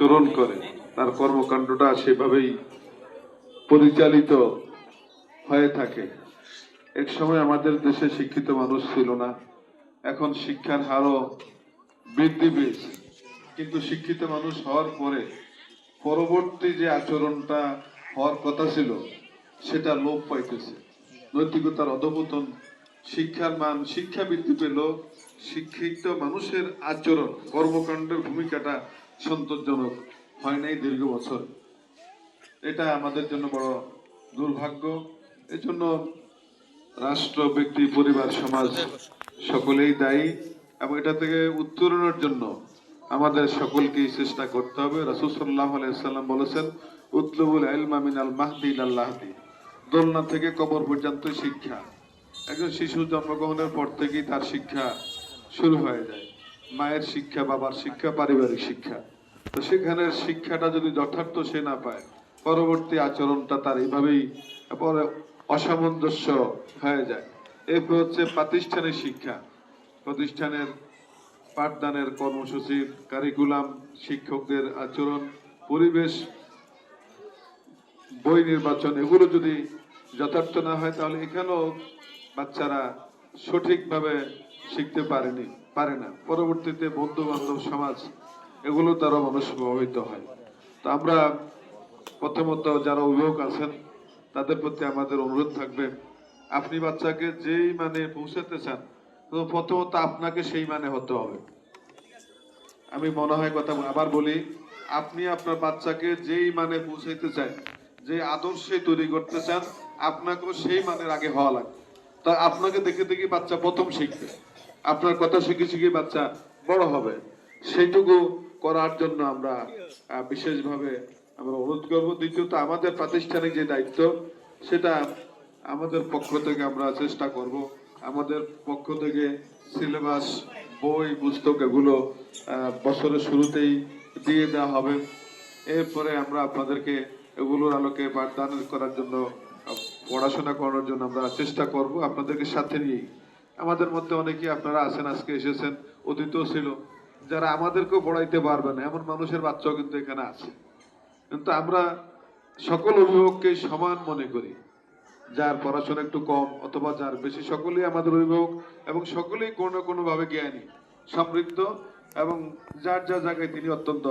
তরুণ করে, তার কর্মকাণ্ডটা সেভাবেই পরিচালিত হয়ে থাকে। এক সময় আমাদের দেশে শিক্ষিত মানুষ ছিল না, এখন শিক্ষার হারও বৃদ্ধি পেয়েছে, কিন্তু শিক্ষিত মানুষ হওয়ার পরে পরবর্তী যে আচরণটা হওয়ার কথা ছিল সেটা লোপ পাইতেছে। নৈতিকতার অধপতন, শিক্ষার মান, শিক্ষা বৃদ্ধি পেল, শিক্ষিত মানুষের আচরণ কর্মকাণ্ডের ভূমিকাটা সন্তোষজনক হয় নাই দীর্ঘ বছর। এটা আমাদের জন্য বড় দুর্ভাগ্য। এজন্য রাষ্ট্র, ব্যক্তি, পরিবার, সমাজ সকলেই দায়ী, এবং এটা থেকে উত্তরণের জন্য আমাদের সকলকেই চেষ্টা করতে হবে। রাসূল সাল্লাল্লাহু আলাইহি ওয়াসাল্লাম বলেছেন, উতলুবুল ইলমা মিনাল মাহদি ইলাল লাহদি, দোলনা থেকে কবর পর্যন্ত শিক্ষা। একজন শিশু জন্মগ্রহণের পর থেকেই তার শিক্ষা শুরু হয়ে যায়। মায়ের শিক্ষা, বাবার শিক্ষা, পারিবারিক শিক্ষা। তো সেখানে শিক্ষাটা যদি যথার্থ সে না পায়, পরবর্তী আচরণটা তার এইভাবেই পরে অসামঞ্জস্য হয়ে যায়। এরপর হচ্ছে প্রাতিষ্ঠানিক শিক্ষা, প্রতিষ্ঠানের পাঠদানের কর্মসূচি, কারিকুলাম, শিক্ষকদের আচরণ, পরিবেশ, বই নির্বাচন, এগুলো যদি যথার্থ না হয় তাহলে এখানেও বাচ্চারা সঠিকভাবে শিখতে পারে না। পরবর্তীতে বন্ধু বান্ধব, সমাজ, এগুলো দ্বারা মানুষ প্রভাবিত হয়। তো আমরা প্রথমত যারা অভিভাবক আছেন তাদের প্রতি আমাদের অনুরোধ থাকবে, আপনি বাচ্চাকে যেই মানে পৌঁছাতে চান, তো প্রথমত আপনাকে সেই মানে হতে হবে। আমি মনে হয় কথা আবার বলি, আপনি আপনার বাচ্চাকে যেই মানে পৌঁছাইতে চান, যে আদর্শে তৈরি করতে চান, আপনাকেও সেই মানের আগে হওয়া লাগবে। তা আপনাকে দেখে দেখে বাচ্চা প্রথম শিখবে, আপনার কথা শিখে শিখে বাচ্চা বড় হবে। সেইটুকু করার জন্য আমরা বিশেষভাবে আমরা অনুরোধ করব। দ্বিতীয়ত, আমাদের প্রাতিষ্ঠানিক যে দায়িত্ব, সেটা আমাদের পক্ষ থেকে আমরা চেষ্টা করব। আমাদের পক্ষ থেকে সিলেবাস, বই, পুস্তক এগুলো বছরের শুরুতেই দিয়ে দেওয়া হবে। এরপরে আমরা আপনাদেরকে এগুলোর আলোকে পাঠদান করার জন্য, পড়াশোনা করানোর জন্য আমরা চেষ্টা করব আপনাদেরকে সাথে নিয়ে। আমাদের মধ্যে অনেকেই আপনারা আছেন, আজকে এসেছেন, অতীতও ছিল, যারা আমাদেরকেও পড়াইতে পারবে না এমন মানুষের বাচ্চাও কিন্তু এখানে আছে। কিন্তু আমরা সকল অভিভাবককে সমান মনে করি, যার পড়াশোনা একটু কম অথবা যার বেশি, সকলেই আমাদের অভিভাবক, এবং সকলেই কোনো না কোনো ভাবে জ্ঞানী, সমৃদ্ধ, এবং যার যার জায়গায় তিনি অত্যন্ত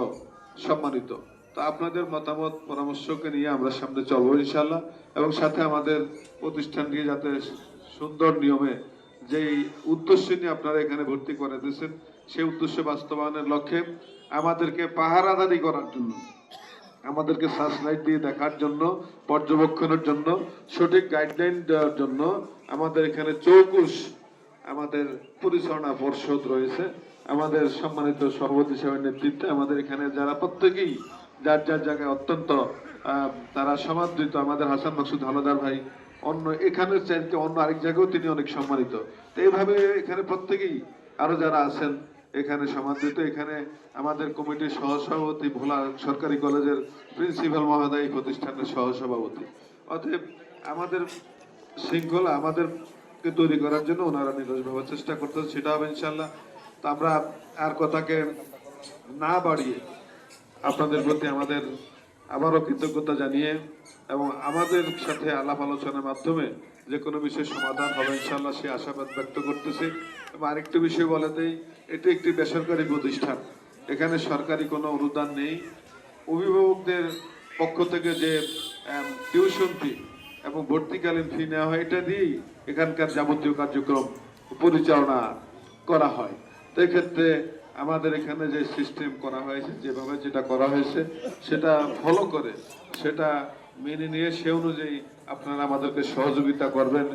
সম্মানিত। তো আপনাদের মতামত, পরামর্শকে নিয়ে আমরা সামনে চলবো ইনশাল্লাহ, এবং সাথে আমাদের প্রতিষ্ঠানটি যাতে সুন্দর নিয়মে, যেই উদ্দেশ্য নিয়ে আপনারা এখানে ভর্তি করে দিয়েছেন, সেই উদ্দেশ্য বাস্তবায়নের লক্ষ্যে আমাদেরকে পাহারাদারি করার জন্য, আমাদেরকে সার্চ লাইট দিয়ে দেখার জন্য, পর্যবেক্ষণের জন্য, সঠিক গাইডলাইন দেওয়ার জন্য আমাদের এখানে চৌকুশ আমাদের পরিচালনা পর্ষদ রয়েছে। আমাদের সম্মানিত সভাপতি সাহেবের নেতৃত্বে আমাদের এখানে যারা প্রত্যেকেই যার যার জায়গায় অত্যন্ত তারা সমাদৃত। আমাদের হাসান মাকসুদ হালদার ভাই অন্য এখানের চাইতে অন্য আরেক জায়গায়ও তিনি অনেক সম্মানিত। তো এইভাবে এখানে প্রত্যেকেই আরো যারা আছেন এখানে সমাদৃত। এখানে আমাদের কমিটির সহসভাপতি, ভোলা সরকারি কলেজের প্রিন্সিপাল মহোদয় প্রতিষ্ঠানের সহসভাপতি। অতএব আমাদের শৃঙ্খলা আমাদেরকে তৈরি করার জন্য ওনারা নিরসভাবে চেষ্টা করতেছে, সেটা হবে ইনশাল্লাহ। তো আমরা আর কথাকে না বাড়িয়ে আপনাদের প্রতি আমাদের আবারও কৃতজ্ঞতা জানিয়ে, এবং আমাদের সাথে আলাপ আলোচনার মাধ্যমে যে কোনো বিষয় সমাধান হবে ইনশাল্লাহ, সে আশাবাদ ব্যক্ত করতেছি। এবং আরেকটি বিষয় বলাতেই, এটি একটি বেসরকারি প্রতিষ্ঠান, এখানে সরকারি কোনো অনুদান নেই। অভিভাবকদের পক্ষ থেকে যে টিউশন ফি এবং ভর্তিকালীন ফি নেওয়া হয়, এটা দিয়েই এখানকার যাবতীয় কার্যক্রম পরিচালনা করা হয়। তো এক্ষেত্রে আমাদের এখানে যে সিস্টেম করা হয়েছে, যেভাবে যেটা করা হয়েছে, সেটা ফলো করে, সেটা মেনে নিয়ে সে অনুযায়ী আপনারা আমাদেরকে সহযোগিতা করবেন,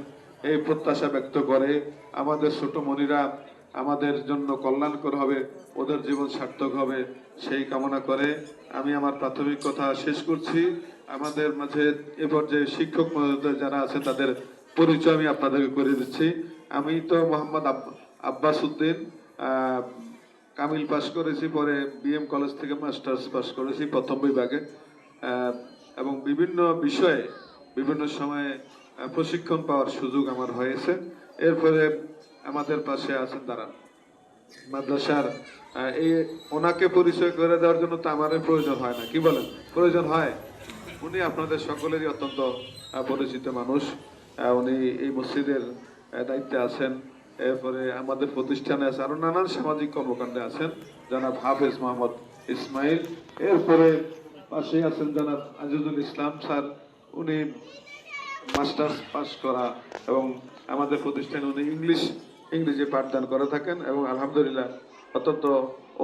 এই প্রত্যাশা ব্যক্ত করে আমাদের ছোট মনিরা আমাদের জন্য কল্যাণকর হবে, ওদের জীবন সার্থক হবে, সেই কামনা করে আমি আমার প্রাথমিক কথা শেষ করছি। আমাদের মাঝে এবার যে শিক্ষক মহোদয় যারা আছে তাদের পরিচয় আমি আপনাদেরকে করে দিচ্ছি। আমি তো মোহাম্মদ আব্বাস উদ্দিন, কামিল পাস করেছি, পরে বিএম কলেজ থেকে মাস্টার্স পাস করেছি প্রথম বিভাগে, এবং বিভিন্ন বিষয়ে বিভিন্ন সময়ে প্রশিক্ষণ পাওয়ার সুযোগ আমার হয়েছে। এরপরে আমাদের পাশে আছেন দাঁড়ান, মাদ্রাসার এই ওনাকে পরিচয় করে দেওয়ার জন্য তো আমাদের প্রয়োজন হয় না, কি বলেন? প্রয়োজন হয়। উনি আপনাদের সকলেরই অত্যন্ত পরিচিত মানুষ। উনি এই মসজিদের দায়িত্বে আছেন, এরপরে আমাদের প্রতিষ্ঠানে আছে, আরো নানান সামাজিক কর্মকাণ্ডে আছেন জনাব হাফেজ মোহাম্মদ ইসমাইল। এরপরে পাশেই আছেন জনাব আজিজুল ইসলাম স্যার, উনি মাস্টার্স পাস করা এবং আমাদের প্রতিষ্ঠানে উনি ইংরেজি পাঠদান করে থাকেন এবং আলহামদুলিল্লাহ অত্যন্ত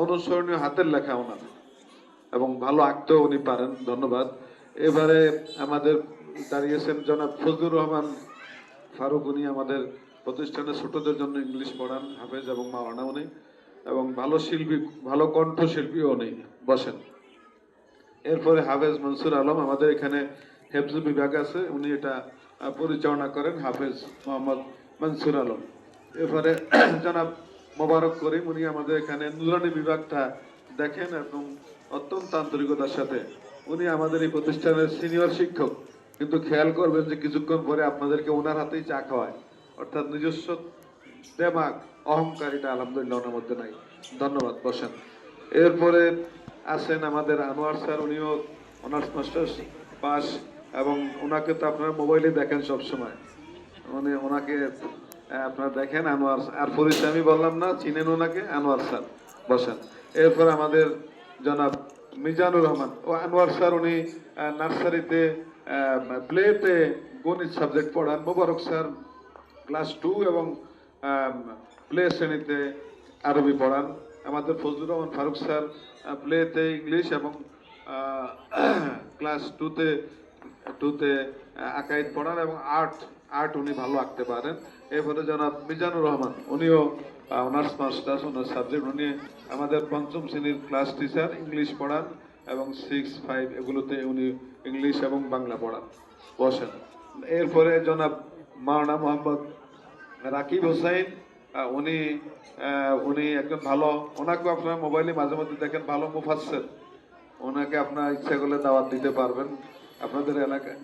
অনুসরণীয় হাতের লেখা ওনার এবং ভালো আঁকতেও উনি পারেন, ধন্যবাদ। এবারে আমাদের দাঁড়িয়েছেন জনাব ফজলুর রহমান ফারুক, উনি আমাদের প্রতিষ্ঠানে ছোটদের জন্য ইংলিশ পড়ান, হাফেজ এবং মাওলানা উনি, এবং ভালো শিল্পী, ভালো কণ্ঠশিল্পীও উনি, বসেন। এরপরে হাফেজ মনসুর আলম, আমাদের এখানে হেফজ বিভাগ আছে, উনি এটা পরিচালনা করেন, হাফেজ মোহাম্মদ মনসুর আলম। এরপরে জনাব মোবারক করিম, উনি আমাদের এখানে নুরানি বিভাগটা দেখেন এবং অত্যন্ত আন্তরিকতার সাথে, উনি আমাদের এই প্রতিষ্ঠানের সিনিয়র শিক্ষক, কিন্তু খেয়াল করবেন যে কিছুক্ষণ পরে আপনাদেরকে ওনার হাতেই চা খাওয়ায়, অর্থাৎ নিজস্ব দেমাগ অহংকারিতা আলহামদুলিল্লাহ ওনার মধ্যে নাই, ধন্যবাদ, বসেন। এরপরে আছেন আমাদের আনোয়ার স্যার, উনিও অনার্স মাস্টার্স পাস এবং ওনাকে তো আপনারা মোবাইলে দেখেন সবসময়, মানে ওনাকে আপনারা দেখেন, আনোয়ার আর পরিচয় আমি বললাম না, চিনেন ওনাকে, আনোয়ার স্যার, বসেন। এরপর আমাদের জনাব মিজানুর রহমান ও আনোয়ার স্যার, উনি নার্সারিতে প্লেতে গণিত সাবজেক্ট পড়ান। মোবারক স্যার ক্লাস 2 এবং প্লে শ্রেণীতে আরবি পড়ান। আমাদের ফজলুর রহমান ফারুক স্যার প্লেতে ইংলিশ এবং ক্লাস 2তে আকাইদ পড়ান এবং আর্ট উনি ভালো আঁকতে পারেন। এরপরে জনাব মিজানুর রহমান, উনিও অনার্স মাস্টার্স, ওনার সাবজেক্ট, উনি আমাদের 5ম শ্রেণীর ক্লাস টিচার, ইংলিশ পড়ান এবং 6, 5 এগুলোতে উনি ইংলিশ এবং বাংলা পড়ান, বসেন। এরপরে জনাব মাওলানা মোহাম্মদ রাকিব হোসাইন, উনি উনি একজন ভালো, ওনাকে আপনার মোবাইলে মাঝে মধ্যে দেখেন, ভালো মুফাসসির, ওনাকে আপনার ইচ্ছা করলে দাওয়াত দিতে পারবেন আপনাদের এলাকায়।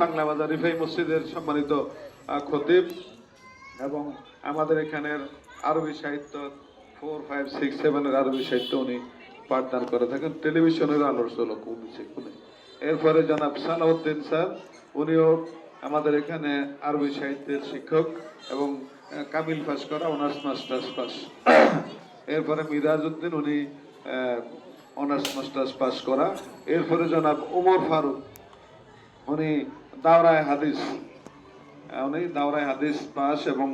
বাংলা বাজার রিফাই মসজিদের সম্মানিত খতিব এবং আমাদের এখানের আরবি সাহিত্য 4, 5, 6, 7 এর আরবি সাহিত্য উনি পাঠদান করে থাকেন, টেলিভিশনের আলোচনা উনি। এরপরে জনাব সালাউদ্দিন স্যার, উনিও আমাদের এখানে আরবি সাহিত্যের শিক্ষক এবং কামিল পাস করা, অনার্স মাস্টার্স পাস। এরপরে মিরাজ উদ্দিন, উনি অনার্স মাস্টার্স পাস করা। এরপরে জনাব ওমর ফারুক, উনি দাওরায়ে হাদিস পাস এবং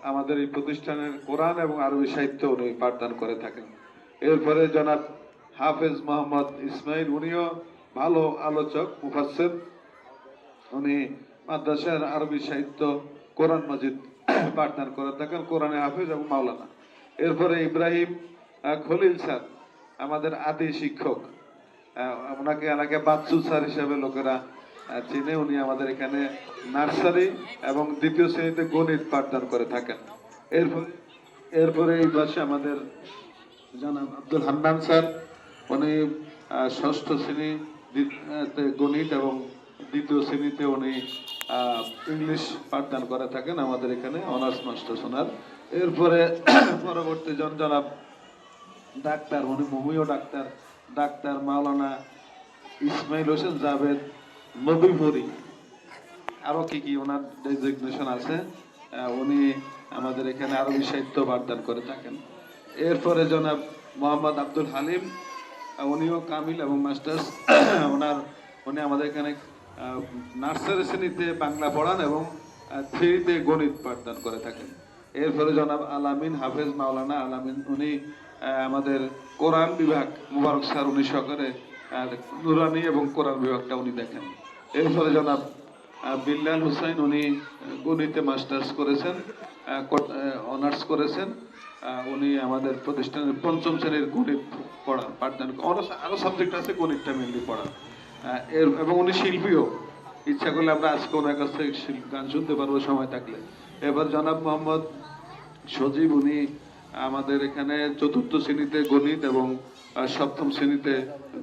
আমাদের এই প্রতিষ্ঠানের কোরআন এবং আরবি সাহিত্য উনি পাঠদান করে থাকেন। এরপরে জনাব হাফেজ মোহাম্মদ ইসমাইল, উনিও ভালো আলোচক, মুফাসসির, উনি মাদ্রাসার আরবি সাহিত্য, কোরআন মাজিদ পাঠদান করে থাকেন, কোরআনে হাফেজ এবং মাওলানা। এরপরে ইব্রাহিম খলিল স্যার, আমাদের আদি শিক্ষক, ওনাকে এলাকায় বাচ্চু স্যার হিসেবে লোকেরা চিনে, উনি আমাদের এখানে নার্সারি এবং 2য় শ্রেণীতে গণিত পাঠদান করে থাকেন। এরপরে এই পাশে আমাদের জনাব আব্দুল হান্নান স্যার, উনি 6ষ্ঠ শ্রেণী গণিত এবং 2য় শ্রেণীতে উনি ইংলিশ পাঠদান করে থাকেন আমাদের এখানে, অনার্স মাস্টার্স ওনার। এরপরে পরবর্তী জনাব ডাক্তার, উনি মুমিও ডাক্তার মাওলানা ইসমাইল হোসেন জাভেদ নবীপুরি, আরো কি ওনার ডেজিগনেশন আছে, উনি আমাদের এখানে আরবি সাহিত্য পাঠদান করে থাকেন। এরপরে জনাব মোহাম্মদ আব্দুল হালিম, উনিও কামিল এবং মাস্টার্স, উনি আমাদের এখানে নার্সারি শ্রেণীতে বাংলা পড়ান এবং 3তে গণিত পাঠদান করে থাকেন। এরপরে জনাব আলামিন হাফেজ মাওলানা আলামিন, উনি আমাদের কোরআন বিভাগ, মুবারক স্যার উনি সহকারে নুরানি এবং কোরআন বিভাগটা উনি দেখেন। এরপরে জনাব বিল্লাল হুসাইন, উনি গণিতে মাস্টার্স করেছেন, অনার্স করেছেন, উনি আমাদের প্রতিষ্ঠানের 5ম শ্রেণীর গণিত পড়ান, পাঠদান, আরো সাবজেক্ট আছে, গণিতটা মেনলি পড়ান। এবং উনি শিল্পীও, ইচ্ছা করলে আমরা আজকে ওনার কাছ থেকে গান শুনতে পারবো সময় থাকলে। এবার জনাব মোহাম্মদ সজীব, উনি আমাদের এখানে 4র্থ শ্রেণীতে গণিত এবং 7ম শ্রেণীতে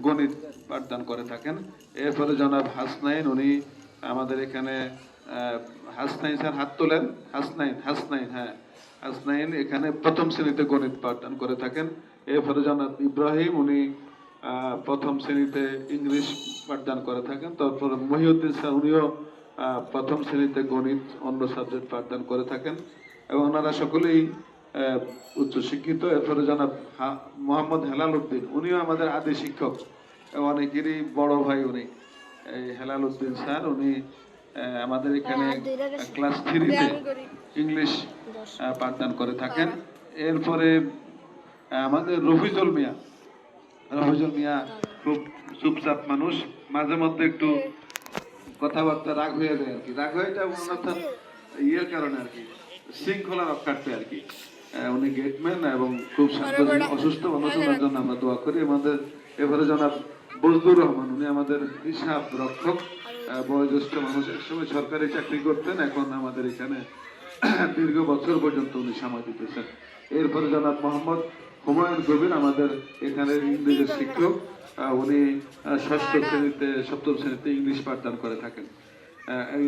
গণিত পাঠদান করে থাকেন। এরপরে জনাব হাসনাইন, উনি আমাদের এখানে হাসনাইন স্যার হাত তোলেন, হাসনাইন, হ্যাঁ, আসনাইন এখানে প্রথম শ্রেণীতে গণিত পাঠদান করে থাকেন। এরপরে জনাব ইব্রাহিম, উনি প্রথম শ্রেণীতে ইংলিশ পাঠদান করে থাকেন। তারপর মহিউদ্দিন স্যার, উনিও প্রথম শ্রেণীতে গণিত অন্য সাবজেক্ট পাঠদান করে থাকেন এবং ওনারা সকলেই উচ্চশিক্ষিত। এরপরে জনাব মোহাম্মদ হেলাল উদ্দিন, উনিও আমাদের আদি শিক্ষক, অনেকেরই বড় ভাই উনি। এই হেলাল উদ্দিন স্যার, উনি আমাদের এখানে ক্লাস 3-তে ইংলিশ পাঠদান করে থাকেন। এরপরে আমাদের রফিজুল মিয়া খুব চুপচাপ মানুষ, মাঝে মধ্যে একটু কথাবার্তা রাগ হয়ে যায় আর কি। রাগ হয়ে যায় অর্থাৎ ইয়ের কারণে আর কি, শৃঙ্খলা রক্ষার্থে আর কি। উনি গেটম্যান এবং খুব শান্ত, অসুস্থ মানুষের জন্য আমরা দোয়া করি। আমাদের এবারে জনাব বজলুর রহমান, উনি আমাদের হিসাব রক্ষক, বয়োজ্যেষ্ঠ মানুষ, একসময় সরকারি চাকরি করতেন, এখন আমাদের এখানে দীর্ঘ বছর পর্যন্ত উনি সময় দিতেছেন। এরপরে জনাব মোহাম্মদ হুমায়ুন কবির, আমাদের এখানে ইংরেজি শিক্ষক, উনি ষষ্ঠ শ্রেণীতে সপ্তম শ্রেণীতে ইংলিশ পাঠদান করে থাকেন,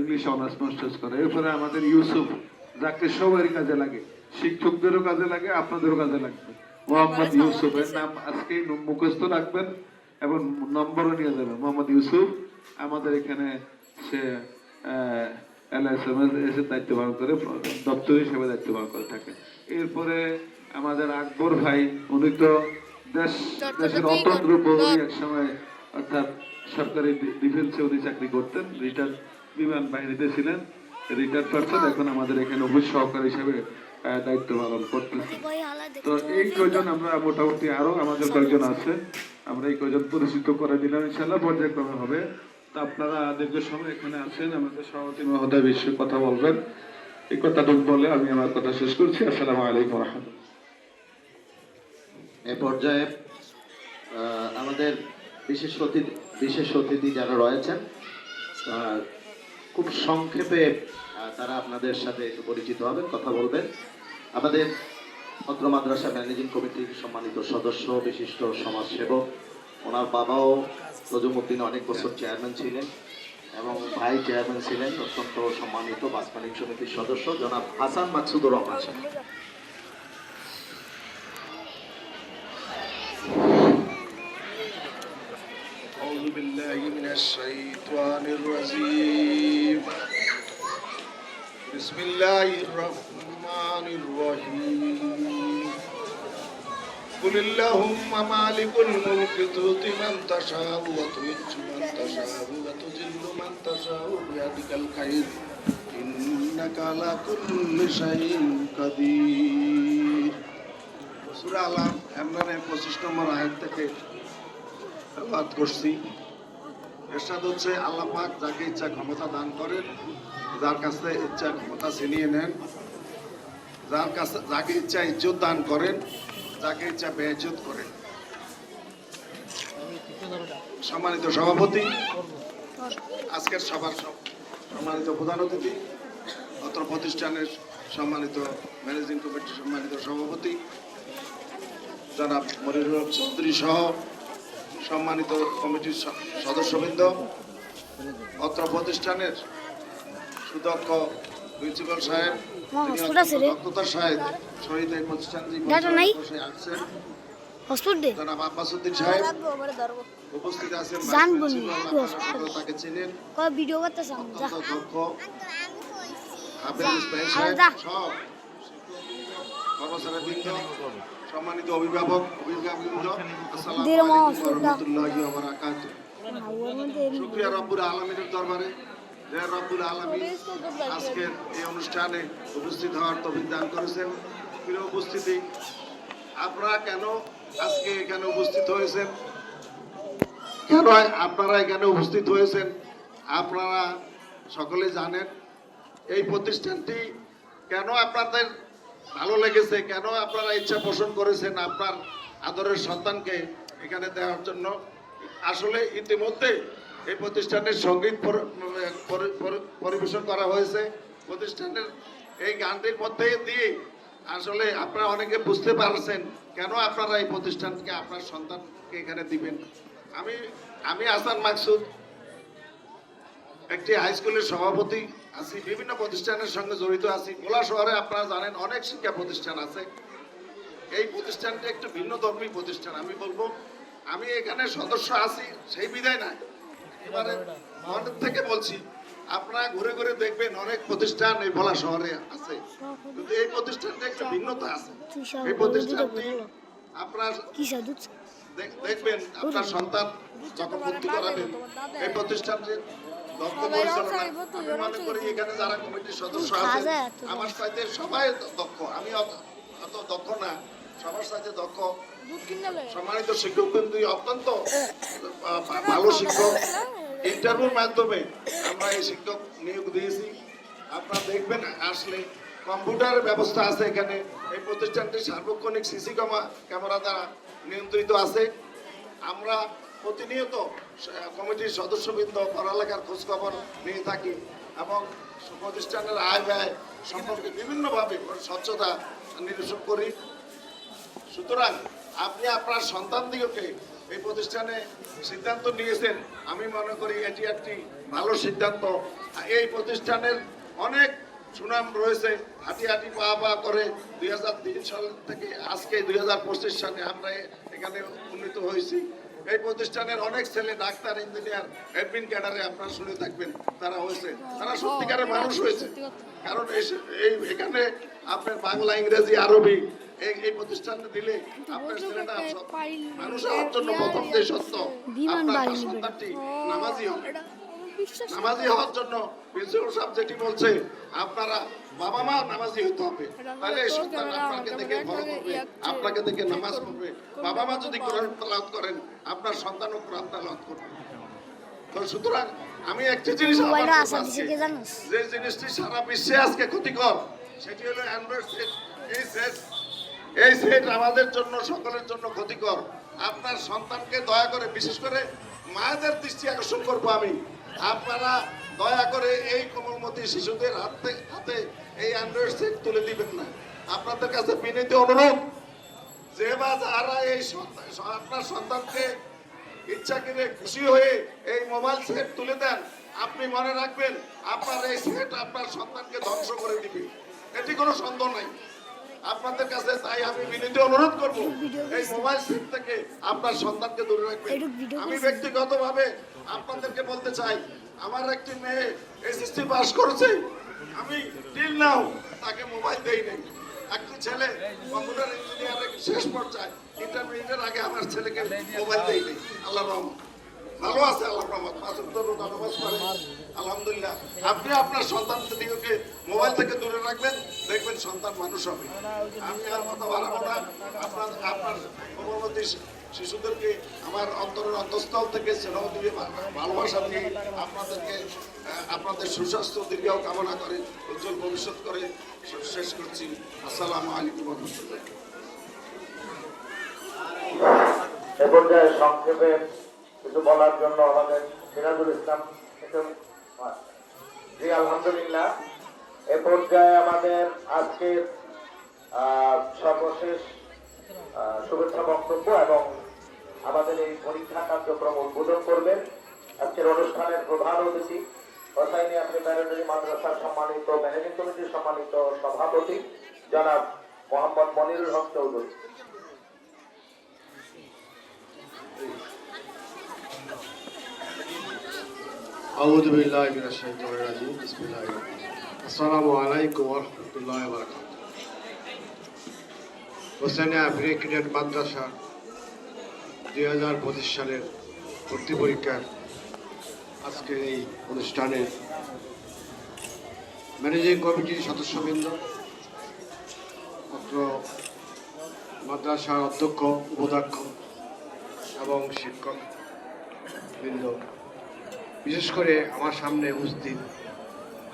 ইংলিশ অনার্স মাস্টার্স করে। এরপরে আমাদের ইউসুফ, যাকে সবারই কাজে লাগে, শিক্ষকদেরও কাজে লাগে, আপনাদেরও কাজে লাগবে, মোহাম্মদ ইউসুফ। এর নাম আজকে মুখস্থ রাখবেন এবং নম্বরও নিয়ে যাবেন। মোহাম্মদ ইউসুফ আমাদের এখানে সে LSMS দায়িত্ব পালন করে, দপ্তর হিসেবে দায়িত্ব পালন করে থাকে। এরপরে আমাদের আকবর ভাই, উনি তো দেশের অতন্ত্র প্রহরী এক সময়, অর্থাৎ সরকারি ডিফেন্সে উনি চাকরি করতেন, রিটার্ন বিমান বাহিনীতে ছিলেন, রিটায়ার্ড পারসন, এখন আমাদের এখানে অফিস সহকারী হিসেবে দায়িত্ব পালন করতেছে। তো এই কয়জন আমরা মোটামুটি, আরো আমাদের কয়েকজন আছে, আমরা এই কয়জন পরিচিত করে দিলাম, ইনশাল্লাহ পর্যায়ক্রমে হবে। তো আপনারা দীর্ঘ সময় এখানে আছেন, আমাদের সভাপতি মহোদয় বিষয়ে কথা বলবেন। এই কথাটুকু বলে আমি আমার কথা শেষ করছি। আসসালামু আলাইকুম রাহমাতুল্লাহ। এ পর্যায়ে আমাদের বিশেষ অতিথি যারা রয়েছেন, খুব সংক্ষেপে তারা আপনাদের সাথে একটু পরিচিত হবেন, কথা বলবেন। আমাদের অত্র মাদ্রাসা ম্যানেজিং কমিটির সম্মানিত সদস্য, বিশিষ্ট সমাজসেবক, ওনার বাবাও নজমুদ্দিন অনেক বছর চেয়ারম্যান ছিলেন এবং ভাই চেয়ারম্যান ছিলেন, অত্যন্ত সম্মানিত বাস মালিক সমিতির সদস্য জনাব হাসান মাকসুদুর রহমান সাহেব। أعوذ بالله من الشيطان الرجيم بسم الله الرحمن الرحيم قل اللهم مالك الملك تؤتي من تشاء وتعز من تشاء وتذل من تشاء بيدك الخير إنك على كل شيء قدير সূরা আল ইমরানের 25 নম্বর আয়াত থেকে তেলাওয়াত করছি। এরশাদ হচ্ছে, আল্লাহ পাক যাকে ইচ্ছা ক্ষমতা দান করেন, যার কাছে ইচ্ছা ক্ষমতা ছিনিয়ে নেন, যার কাছে যাকে ইচ্ছা ইজ্জত দান করেন, যাকে ইচ্ছা বেইজ্জত করেন। সম্মানিত সভাপতি, আজকের সভার সম্মানিত প্রধান অতিথি, অত্র প্রতিষ্ঠানের সম্মানিত ম্যানেজিং কমিটির সম্মানিত সভাপতি জনাব মনিরুল হক চৌধুরী সহ সম্মানিত কমিটির সদস্যবৃন্দ, অত্র প্রতিষ্ঠানের সুদক্ষ প্রিন্সিপাল সাহেব, দক্ষতার সাহেব শহীদ এই প্রতিষ্ঠানে আসছেন জনাব আব্বাসউদ্দিন সাহেব উপস্থিত আছেন, তাকে চিনেন, দক্ষ হাফেজ ইসমাইল সাহেব সব কর্মচারীবৃন্দ, সম্মানিত অভিভাবকবৃন্দ, আসসালামু আলাইকুম ওয়া রাহমাতুল্লাহি ওয়া বারাকাতুহু। শুকরিয়া রব্বুল আলামিনের দরবারে যে রব্বুল আলামিন আজকের এই অনুষ্ঠানে উপস্থিত হওয়ার তৌফিক দান করেছেন। প্রিয় উপস্থিতি, আপনারা কেন আজকে এখানে উপস্থিত হয়েছেন, কেন আপনারা এখানে উপস্থিত হয়েছেন আপনারা সকলে জানেন। এই প্রতিষ্ঠানটি কেন আপনাদের ভালো লেগেছে, কেন আপনারা ইচ্ছা পোষণ করেছেন আপনার আদরের সন্তানকে এখানে দেওয়ার জন্য। আসলে ইতিমধ্যে এই প্রতিষ্ঠানের সঙ্গীত পরিবেশন করা হয়েছে। প্রতিষ্ঠানের এই গানটির মধ্যে দিয়ে আসলে আপনারা অনেকে বুঝতে পারছেন কেন আপনারা এই প্রতিষ্ঠানকে আপনার সন্তানকে এখানে দিবেন। আমি হাসান মাকসুদ, একটি হাই স্কুলের সভাপতি, আছি, বিভিন্ন প্রতিষ্ঠানের সঙ্গে জড়িত আছি। ভোলা শহরে আপনারা জানেন অনেক শিক্ষা প্রতিষ্ঠান আছে। এই প্রতিষ্ঠানটি একটু ভিন্ন ধর্মী প্রতিষ্ঠান। আমি বলবো, আমি এখানে সদস্য আছি সেই বিধায় না, এবারে মনের থেকে বলছি, আপনারা ঘুরে ঘুরে দেখবেন অনেক প্রতিষ্ঠান এই ভোলা শহরে আছে, কিন্তু এই প্রতিষ্ঠানটা একটু ভিন্নতা আছে। এই প্রতিষ্ঠানটি আপনার দেখবেন, আপনার সন্তান যখন ভর্তি করাবেন এই প্রতিষ্ঠানটির দক্ষ পরিচালনা, আমি মনে করি এখানে যারা কমিটির সদস্য আছে আমার সাথে সবাই দক্ষ, আমি অত দক্ষ না, সবার সাথে দক্ষ। সম্মানিত শিক্ষক কিন্তু অত্যন্ত ভালো শিক্ষক। ইন্টারভিউর মাধ্যমে আমরা এই শিক্ষক নিয়োগ দিয়েছি। আপনারা দেখবেন আসলে কম্পিউটারের ব্যবস্থা আছে এখানে। এই প্রতিষ্ঠানটি সার্বক্ষণিক সিসি ক্যামেরা দ্বারা নিয়ন্ত্রিত আছে। আমরা প্রতিনিয়ত কমিটির সদস্যবৃন্দ পড়ালেখার খোঁজখবর নিয়ে থাকি এবং প্রতিষ্ঠানের আয় ব্যয় সম্পর্কে বিভিন্নভাবে স্বচ্ছতা নিরসন করি। সুতরাং আপনি আপনার সন্তানদিগকে এই প্রতিষ্ঠানে সিদ্ধান্ত নিয়েছেন, আমি মনে করি এটি একটি ভালো সিদ্ধান্ত। এই প্রতিষ্ঠানের অনেক সুনাম রয়েছে, হাঁটি হাঁটি পা পা করে 2003 সাল থেকে আজকে 2025 সালে আমরা এখানে উন্নীত হয়েছি। এই প্রতিষ্ঠানের অনেক ছেলে ডাক্তার, ইঞ্জিনিয়ার, অ্যাডমিন ক্যাডারে আপনারা শুনে থাকবেন তারা হয়েছে, তারা সত্যিকারের মানুষ হয়েছে। কারণ এখানে আপনার বাংলা, ইংরেজি, আরবি এই প্রতিষ্ঠানে দিলে আপনার ছেলেটা মানুষ হওয়ার জন্য প্রথম যে সত্য, আপনার সন্তানটি নামাজি হবে। নামাজি হওয়ার জন্য প্রিন্সিপাল সাহেব যেটি বলছে, আপনারা বাবা মা নামাজি হতে হবে, তাহলে এই সন্তান আপনাকে দেখে বড় করবে, আপনাকে দেখে নামাজ পড়বে। বাবা মা যদি কোরআন তেলাওয়াত করেন, আপনার সন্তানও কোরআন তেলাওয়াত করবে। তো সুতরাং আমি একটি জিনিস যে জিনিসটি সারা বিশ্বে আজকে ক্ষতিকর, সেটি হলো অ্যান্ড্রয়েড সেট। এই সেট আমাদের জন্য, সকলের জন্য ক্ষতিকর। আপনার সন্তানকে দয়া করে, বিশেষ করে মায়েদের দৃষ্টি আকর্ষণ করবো আমি, আপনারা দয়া করে এই কোমলমতি শিশুদের হাতে এই অ্যান্ড্রয়েড সেট তুলে দিবেন না। আপনাদের কাছে বিনীত অনুরোধ, যে বা যারা এই আপনার সন্তানকে ইচ্ছা করে খুশি হয়ে এই মোবাইল সেট তুলে দেন, আপনি মনে রাখবেন আপনার এই সেট আপনার সন্তানকে ধ্বংস করে দিবে, এটি কোনো সন্দেহ নাই। আপনাদের কাছে তাই আমি বিনীত অনুরোধ করব, এই মোবাইল সেট থেকে আপনার সন্তানকে দূরে রাখবেন। আমি ব্যক্তিগতভাবে আপনাদেরকে বলতে চাই, আমার একটি মেয়ে এসএসসি পাস করেছে, আমি টিল নাও তাকে মোবাইল দেই নাই। একটি ছেলে কম্পিউটার ইঞ্জিনিয়ারের শেষ পর্যায়ে, ইন্টারমিডিয়েটের আগে আমার ছেলেকে মোবাইল দেই নাই। আল্লাহর রহমত, ভালো আছে, আল্লাহর রহমত, 5 ওয়াক্ত নামাজ পড়ে, আলহামদুলিল্লাহ। আপনি আপনার সন্তানকে মোবাইল থেকে দূরে রাখবেন, দেখবেন সন্তান মানুষ হবে। আমি আর কথা বাড়াবো না। আপনার কোমলমতি শিশুদেরকে আমার অন্তরের অন্তঃস্থল থেকে স্নেহ দিয়ে, ভালোবাসা দিয়ে আপনাদের সুস্বাস্থ্য দীর্ঘায়ু কামনা করে, উজ্জ্বল ভবিষ্যৎ করে শেষ করছি। আসসালামু আলাইকুম ওয়া রাহমাতুল্লাহ। এ পর্যায়ে সংক্ষেপে কিছু বলার জন্য আমাদের সিরাজুল ইসলাম। জি আলহামদুলিল্লাহ, এ পর্যায়ে আমাদের আজকের সর্বশেষ শুভেচ্ছা বক্তব্য এবং আমাদের এই পরীক্ষা কার্যক্রম উদ্বোধন করবেন আজকের অনুষ্ঠানের প্রধান অতিথি, হোসাইনিয়া প্রিপারেটরি মাদ্রাসার সম্মানিত ম্যানেজিং কমিটির সম্মানিত সভাপতি জনাব মোহাম্মদ মনিরুল হক চৌধুরী। আউযু বিল্লাহি মিনাশ শাইতানির রাজিম। বিসমিল্লাহির রহমানির রহিম। আসসালামু আলাইকুম ওয়া রাহমাতুল্লাহি ওয়া বারাকাতুহু। হোসেনিয়া প্রি ক্যাডেট মাদ্রাসা 2025 সালের ভর্তি পরীক্ষার আজকের এই অনুষ্ঠানে ম্যানেজিং কমিটির সদস্যবৃন্দ, অত্র মাদ্রাসার অধ্যক্ষ, উপাধ্যক্ষ এবং শিক্ষক বৃন্দ, বিশেষ করে আমার সামনে উপস্থিত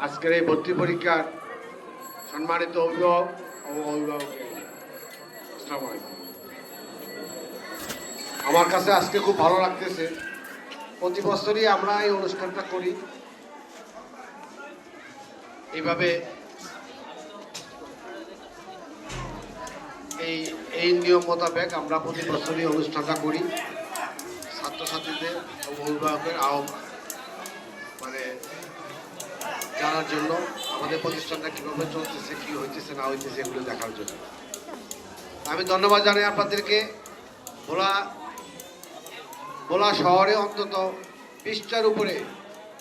আজকের এই ভর্তি পরীক্ষার সম্মানিত অভিভাবক ও অভিভাবক, আসসালামু আলাইকুম। আমার কাছে আজকে খুব ভালো লাগতেছে। প্রতি বছরই আমরা এই অনুষ্ঠানটা করি, এইভাবে এই নিয়ম মোতাবেক আমরা প্রতি বছরই অনুষ্ঠানটা করি। ছাত্রছাত্রীদের অভিভাবকের জানার জন্য, আমাদের প্রতিষ্ঠানটা কীভাবে চলতেছে, কী হইতেছে না হইতেছে এগুলো দেখার জন্য। আমি ধন্যবাদ জানাই আপনাদেরকে। ভোলা শহরে অন্তত 20টার উপরে,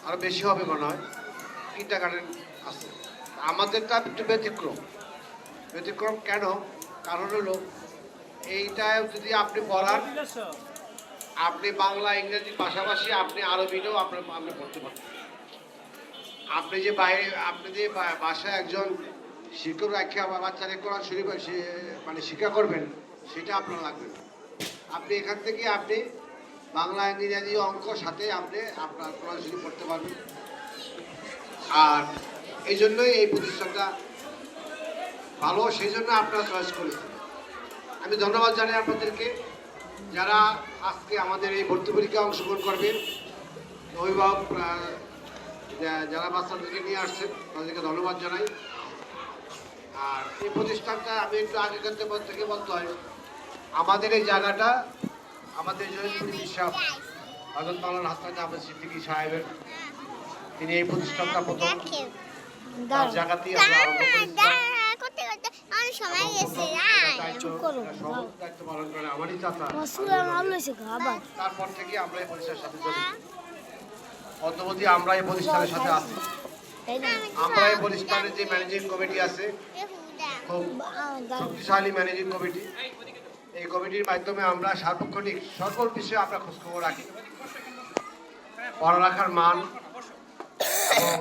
আরও বেশি হবে মনে হয়, কিন্ডারগার্টেন আছে। আমাদেরটা একটু ব্যতিক্রম। কেন? কারণ হলো এইটা যদি আপনি পড়ান, আপনি বাংলা ইংরেজির পাশাপাশি আপনি আরবিটাও আপনি পড়তে পারবেন। আপনি যে বাসায় একজন শিক্ষক রাখা বা বাচ্চারা কোরআন শরীফ মানে শিক্ষা করবেন, সেটা আপনার লাগবে না। আপনি এখান থেকে আপনি বাংলা ইংরেজি অঙ্ক সাথে আপনি আপনার কোরআন শরীফ পড়তে পারবেন। আর এই জন্যই এই প্রতিষ্ঠানটা ভালো, সেই জন্য আপনারা চয়েস করেছেন। আমি ধন্যবাদ জানাই আপনাদেরকে যারা আজকে আমাদের এই ভর্তি পরীক্ষায় অংশগ্রহণ করবেন। অভিভাবক যারা বাচ্চাদেরকে নিয়ে আসছেন তাদেরকে ধন্যবাদ জানাই। আর এই প্রতিষ্ঠানটা আমি একটু আগেকার থেকে বলতে হয়, আমাদের এই জায়গাটা আমাদের জয়পুরি বিশ্বাস হযরত মাওলানা হাসান আহমেদ সিদ্দিকী সাহেবের, তিনি এই প্রতিষ্ঠানটা প্রথম তার জায়গাতেই আমরা আরম্ভ করেছিলাম। দায়িত্ব পালন করে আমারই চাচা। তারপর থেকে আমরা এই প্রতিষ্ঠানের সাথে জড়িত। অদ্যবধি আমরা এই প্রতিষ্ঠানের সাথে আছি। আমরা এই প্রতিষ্ঠানের যে ম্যানেজিং কমিটি আছে, খুব শক্তিশালী ম্যানেজিং কমিটি। এই কমিটির মাধ্যমে আমরা সার্বক্ষণিক সকল বিষয়ে আমরা খোঁজখবর রাখি। পড়ালেখার মান এবং